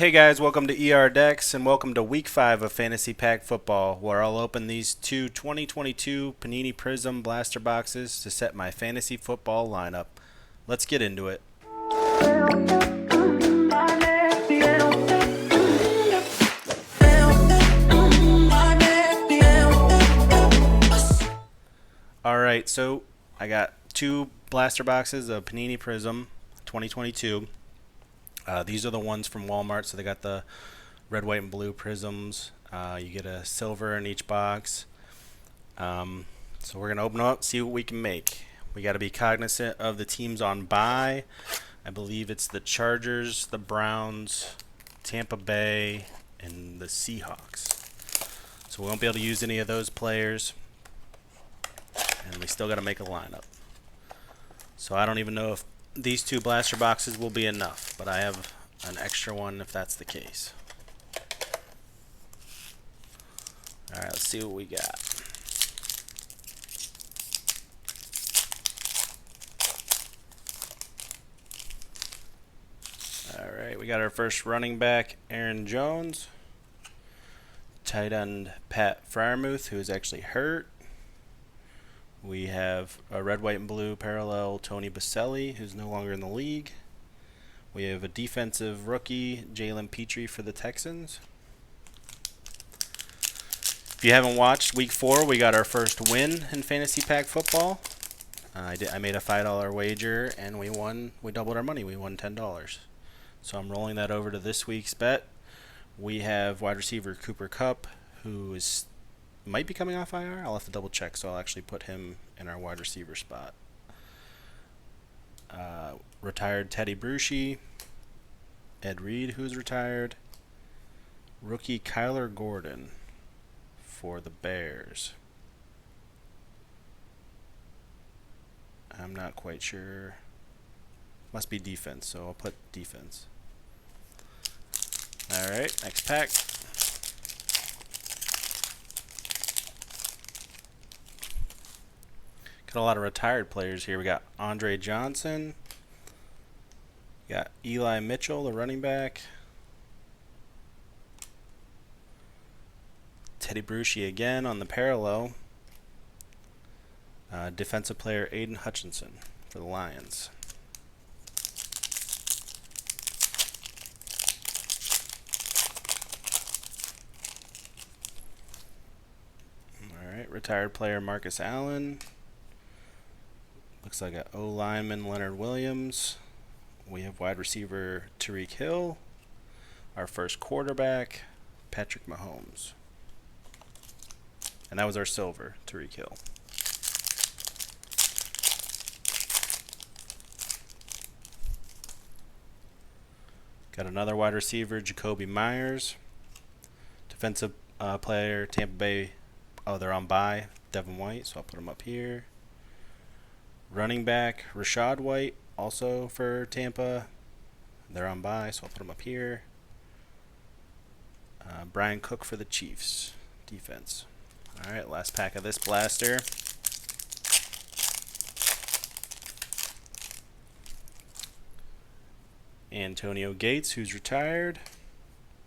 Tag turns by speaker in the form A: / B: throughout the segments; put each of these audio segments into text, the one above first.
A: Hey guys, welcome to ER Decks and welcome to Week 5 of Fantasy Pack Football, where I'll open these two 2022 Panini Prizm blaster boxes to set my fantasy football lineup. Let's get into it. Alright, so I got two blaster boxes of Panini Prizm 2022. These are the ones from Walmart, so they got the red, white, and blue prisms. You get a silver in each box. So we're going to open them up, see what we can make. We got to be cognizant of the teams on bye. I believe it's the Chargers, the Browns, Tampa Bay, and the Seahawks. So we won't be able to use any of those players. And we still got to make a lineup. So I don't even know if these two blaster boxes will be enough, but I have an extra one if that's the case. Alright, let's see what we got. Alright, we got our first running back, Aaron Jones. Tight end, Pat Freiermuth, who is actually hurt. We have a red, white, and blue parallel, Tony Baselli, who's no longer in the league. We have a defensive rookie, Jalen Petrie for the Texans. If you haven't watched Week 4, we got our first win in Fantasy Pack Football. I made a $5 wager, and we won. We doubled our money. We won $10. So I'm rolling that over to this week's bet. We have wide receiver Cooper Kupp, who might be coming off IR. I'll have to double check, so I'll actually put him in our wide receiver spot. Retired Teddy Bruschi, Ed Reed, who's retired, rookie Kyler Gordon for the Bears. I'm not quite sure. Must be defense, so I'll put defense. Alright, next pack. Got a lot of retired players here. We got Andre Johnson. We got Eli Mitchell, the running back. Teddy Bruschi again on the parallel. Defensive player Aiden Hutchinson for the Lions. Alright, retired player Marcus Allen. Looks like an O lineman, Leonard Williams. We have wide receiver Tyreek Hill. Our first quarterback, Patrick Mahomes. And that was our silver, Tyreek Hill. Got another wide receiver, Jacoby Myers. Defensive player, Tampa Bay. Oh, they're on bye, Devin White, so I'll put him up here. Running back, Rashad White, also for Tampa. They're on bye, so I'll put him up here. Brian Cook for the Chiefs, defense. Alright, last pack of this blaster. Antonio Gates, who's retired.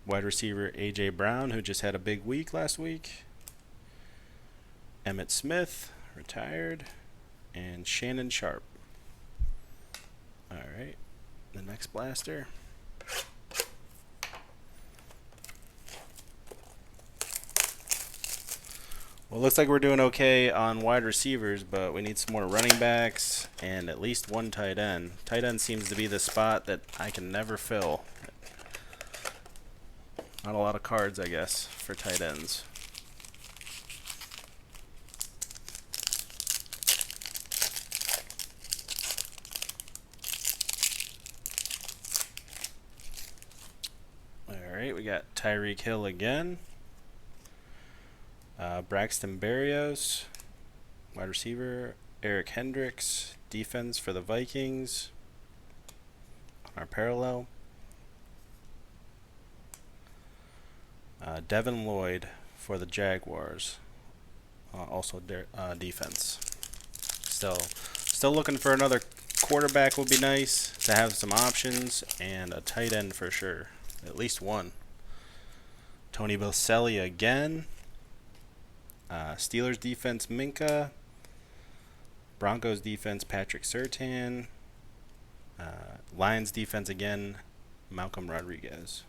A: Wide receiver A.J. Brown, who just had a big week last week. Emmitt Smith, retired. And Shannon Sharp. Alright, the next blaster. Well, it looks like we're doing okay on wide receivers, but we need some more running backs and at least one tight end. Tight end seems to be the spot that I can never fill. Not a lot of cards, I guess, for tight ends. Alright, we got Tyreek Hill again. Braxton Berrios, wide receiver. Eric Hendricks, defense for the Vikings. On our parallel. Devin Lloyd for the Jaguars. Also defense. Still looking for another quarterback would be nice to have some options, and a tight end for sure At least one. Tony Boselli again. Steelers defense, Minka. Broncos defense, Patrick Surtain. Lions defense again, Malcolm Rodriguez.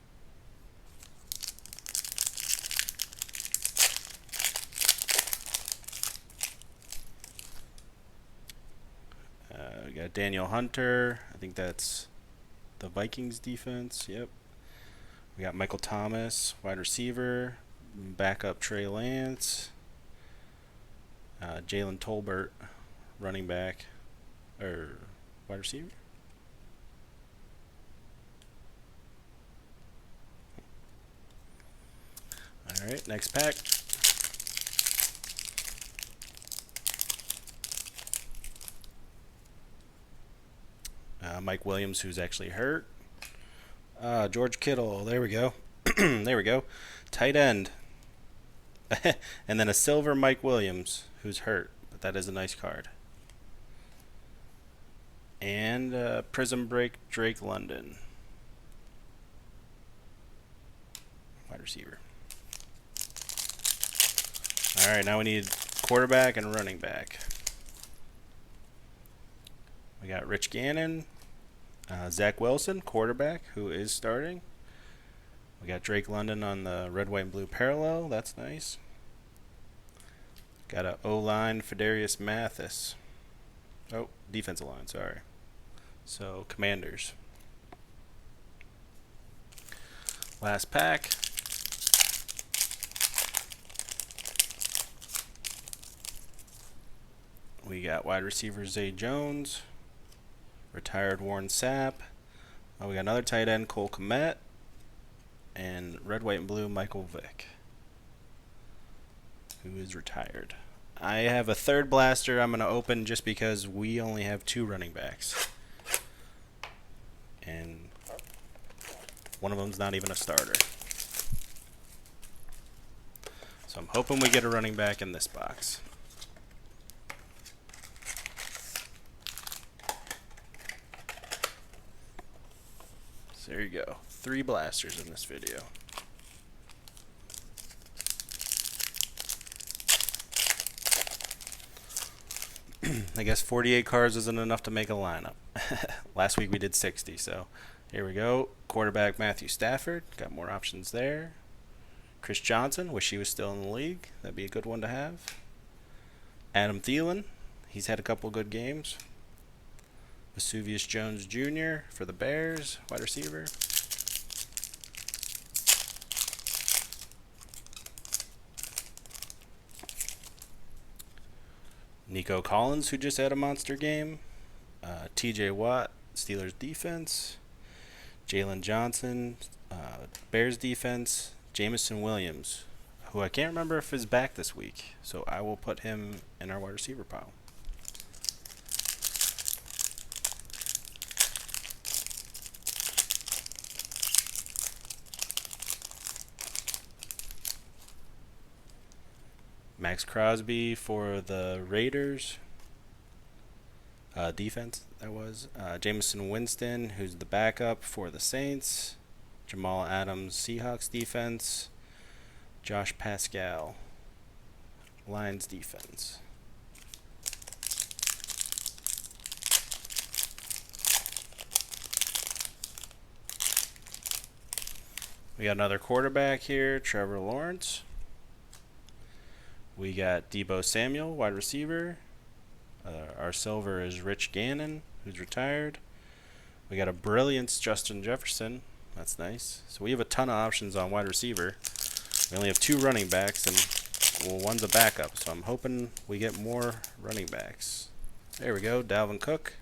A: We got Daniel Hunter. I think that's the Vikings defense. Yep. We got Michael Thomas, wide receiver. Backup Trey Lance. Jalen Tolbert, running back. Or wide receiver. All right, next pack. Mike Williams, who's actually hurt. George Kittle, there we go. There we go. Tight end. And then a silver Mike Williams, who's hurt, but that is a nice card. And Prism Break Drake London, wide receiver. All right, now we need quarterback and running back. We got Rich Gannon, Zach Wilson, quarterback, who is starting. We got Drake London on the red, white, and blue parallel. That's nice. Got a O-line, Fedarius Mathis. Oh, defensive line, sorry. So, Commanders. Last pack. We got wide receiver Zay Jones. Retired Warren Sapp. We got another tight end, Cole Kmet. And red, white, and blue, Michael Vick, who is retired. I have a third blaster I'm going to open just because we only have 2 running backs. And one of them's not even a starter. So I'm hoping we get a running back in this box. So there you go. 3 blasters in this video. I guess 48 cards isn't enough to make a lineup. Last week we did 60, so here we go. Quarterback Matthew Stafford. Got more options there. Chris Johnson. Wish he was still in the league. That'd be a good one to have. Adam Thielen. He's had a couple good games. Vesuvius Jones Jr. for the Bears, wide receiver. Nico Collins, who just had a monster game. TJ Watt, Steelers defense. Jalen Johnson, Bears defense. Jamison Williams, who I can't remember if is back this week, so I will put him in our wide receiver pile. Max Crosby for the Raiders. Defense, that was. Jameson Winston, who's the backup for the Saints. Jamal Adams, Seahawks defense. Josh Pascal, Lions defense. We got another quarterback here, Trevor Lawrence. We got Deebo Samuel, wide receiver. Our silver is Rich Gannon, who's retired. We got a brilliance Justin Jefferson. That's nice. So we have a ton of options on wide receiver. We only have 2 running backs, and well, one's a backup. So I'm hoping we get more running backs. There we go, Dalvin Cook.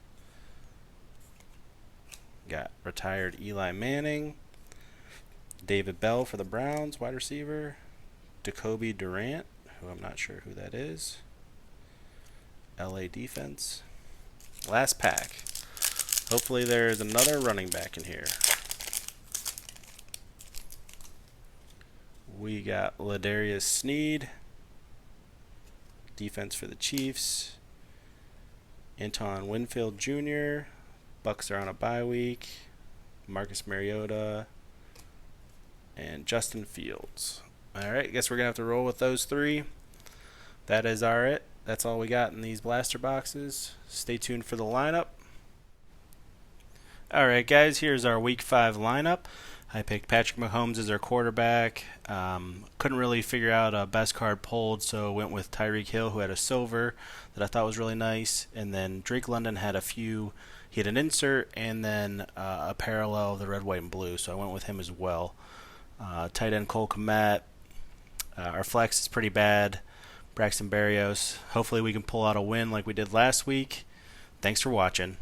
A: Got retired Eli Manning. David Bell for the Browns, wide receiver. Jacoby Durant, who I'm not sure who that is. LA defense. Last pack. Hopefully there's another running back in here. We got Ladarius Sneed. Defense for the Chiefs. Anton Winfield Jr. Bucks are on a bye week. Marcus Mariota. and Justin Fields. All right, guess we're gonna have to roll with those three. That is our it. That's all we got in these blaster boxes. Stay tuned for the lineup. All right, guys, here's our Week 5 lineup. I picked Patrick Mahomes as our quarterback. Couldn't really figure out a best card pulled, so went with Tyreek Hill, who had a silver that I thought was really nice. And then Drake London had a few. He had an insert and then a parallel of the red, white, and blue, so I went with him as well. Tight end Cole Kmet. Our flex is pretty bad. Braxton Berrios. Hopefully we can pull out a win like we did last week. Thanks for watching.